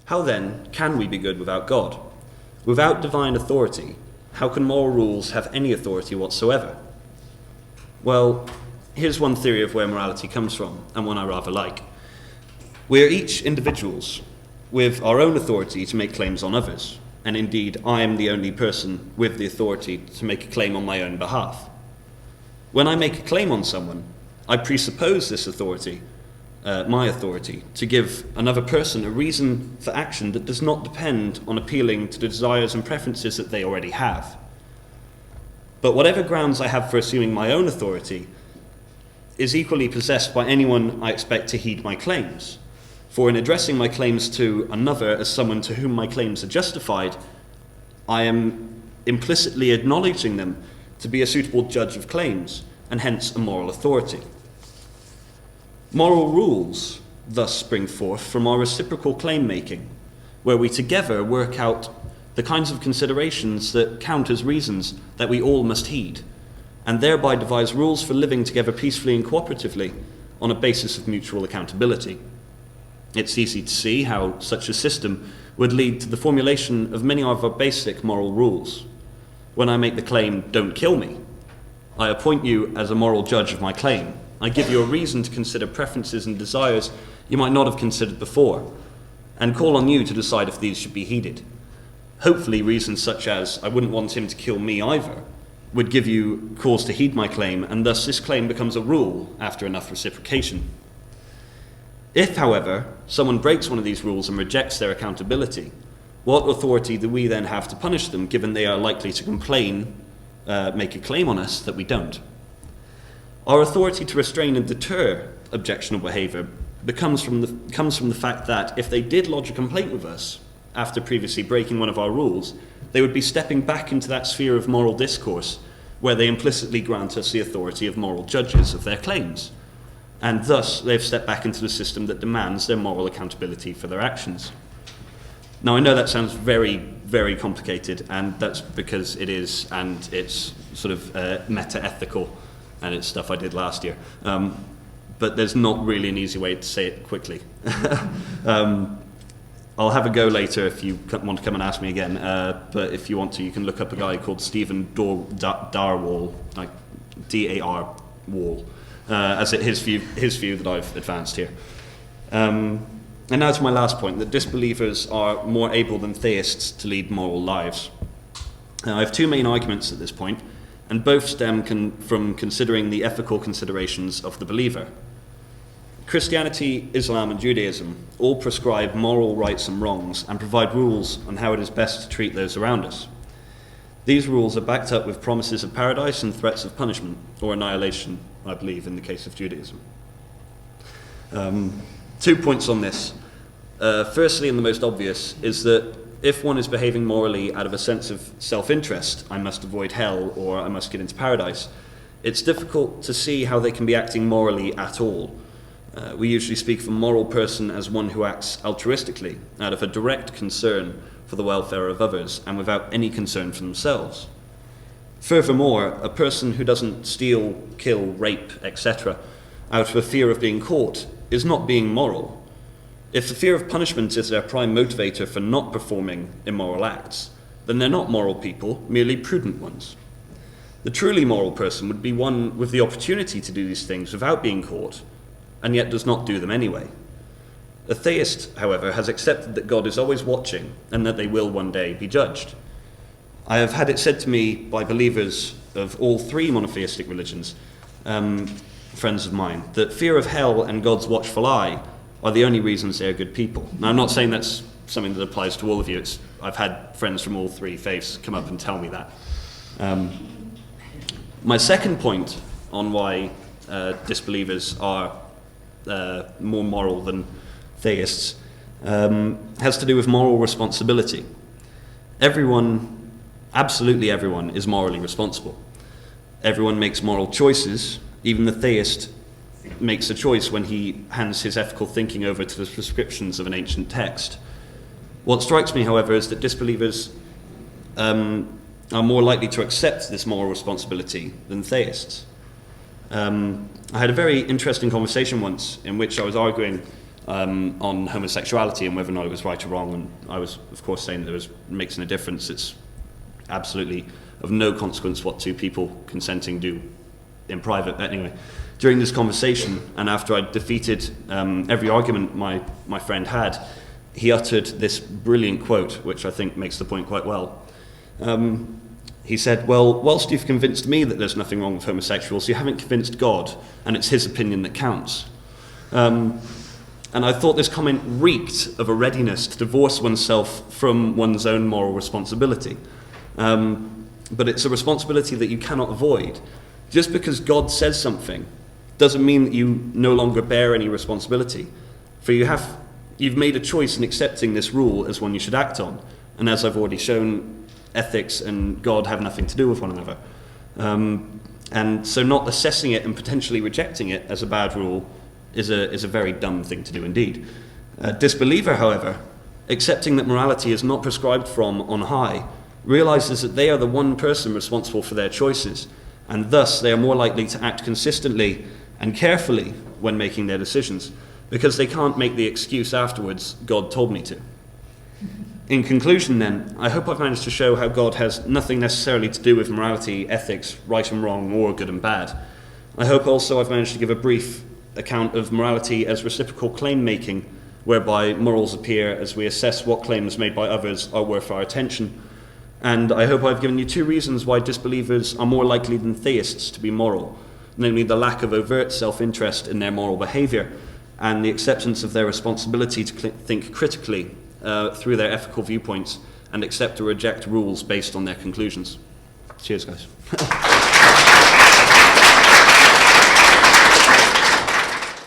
How then can we be good without God? Without divine authority, how can moral rules have any authority whatsoever? Well, here's one theory of where morality comes from, and one I rather like. We are each individuals with our own authority to make claims on others, and indeed I am the only person with the authority to make a claim on my own behalf. When I make a claim on someone, I presuppose this authority, my authority, to give another person a reason for action that does not depend on appealing to the desires and preferences that they already have. But whatever grounds I have for assuming my own authority is equally possessed by anyone I expect to heed my claims. For in addressing my claims to another as someone to whom my claims are justified, I am implicitly acknowledging them to be a suitable judge of claims, and hence a moral authority. Moral rules thus spring forth from our reciprocal claim-making, where we together work out the kinds of considerations that count as reasons that we all must heed, and thereby devise rules for living together peacefully and cooperatively on a basis of mutual accountability. It's easy to see how such a system would lead to the formulation of many of our basic moral rules. When I make the claim, "Don't kill me," I appoint you as a moral judge of my claim. I give you a reason to consider preferences and desires you might not have considered before, and call on you to decide if these should be heeded. Hopefully reasons such as, "I wouldn't want him to kill me either," would give you cause to heed my claim, and thus this claim becomes a rule after enough reciprocation. If, however, someone breaks one of these rules and rejects their accountability, what authority do we then have to punish them, given they are likely to make a claim on us that we don't? Our authority to restrain and deter objectionable behaviour comes from the fact that if they did lodge a complaint with us after previously breaking one of our rules, they would be stepping back into that sphere of moral discourse where they implicitly grant us the authority of moral judges of their claims. And thus, they've stepped back into the system that demands their moral accountability for their actions. Now, I know that sounds very, very complicated, and that's because it is, and it's sort of meta-ethical, and it's stuff I did last year. But there's not really an easy way to say it quickly. I'll have a go later if you want to come and ask me again, but if you want to, you can look up a guy called Stephen Darwall, like D-A-R Wall, as his view that I've advanced here. And now to my last point, that disbelievers are more able than theists to lead moral lives. I have two main arguments at this point, and both stem from considering the ethical considerations of the believer. Christianity, Islam, and Judaism all prescribe moral rights and wrongs and provide rules on how it is best to treat those around us. These rules are backed up with promises of paradise and threats of punishment, or annihilation, I believe, in the case of Judaism. 2 points on this. Firstly, and the most obvious, is that if one is behaving morally out of a sense of self-interest, I must avoid hell or I must get into paradise, it's difficult to see how they can be acting morally at all. We usually speak of a moral person as one who acts altruistically, out of a direct concern for the welfare of others and without any concern for themselves. Furthermore, a person who doesn't steal, kill, rape, etc., out of a fear of being caught, is not being moral. If the fear of punishment is their prime motivator for not performing immoral acts, then they're not moral people, merely prudent ones. The truly moral person would be one with the opportunity to do these things without being caught, and yet does not do them anyway. A theist, however, has accepted that God is always watching and that they will one day be judged. I have had it said to me by believers of all three monotheistic religions, friends of mine, that fear of hell and God's watchful eye are the only reasons they are good people. Now, I'm not saying that's something that applies to all of you. I've had friends from all three faiths come up and tell me that. My second point on why disbelievers are more moral than theists has to do with moral responsibility. Everyone, absolutely everyone, is morally responsible. Everyone makes moral choices. Even the theist makes a choice when he hands his ethical thinking over to the prescriptions of an ancient text. What strikes me, however, is that disbelievers are more likely to accept this moral responsibility than theists. I had a very interesting conversation once in which I was arguing on homosexuality and whether or not it was right or wrong. And I was, of course, saying that it makes no difference. It's absolutely of no consequence what two people consenting do in private. But anyway, during this conversation, and after I defeated every argument my friend had, he uttered this brilliant quote, which I think makes the point quite well. He said, well, whilst you've convinced me that there's nothing wrong with homosexuals, you haven't convinced God, and it's his opinion that counts. And I thought this comment reeked of a readiness to divorce oneself from one's own moral responsibility. But it's a responsibility that you cannot avoid. Just because God says something doesn't mean that you no longer bear any responsibility. For you've made a choice in accepting this rule as one you should act on. And as I've already shown, ethics and God have nothing to do with one another. And so not assessing it and potentially rejecting it as a bad rule is a very dumb thing to do indeed. A disbeliever, however, accepting that morality is not prescribed from on high, realizes that they are the one person responsible for their choices, and thus they are more likely to act consistently and carefully when making their decisions, because they can't make the excuse afterwards, God told me to. In conclusion then, I hope I've managed to show how God has nothing necessarily to do with morality, ethics, right and wrong, or good and bad. I hope also I've managed to give a brief account of morality as reciprocal claim making, whereby morals appear as we assess what claims made by others are worth our attention. And I hope I've given you two reasons why disbelievers are more likely than theists to be moral, namely the lack of overt self-interest in their moral behaviour and the acceptance of their responsibility to think critically through their ethical viewpoints and accept or reject rules based on their conclusions. Cheers, guys.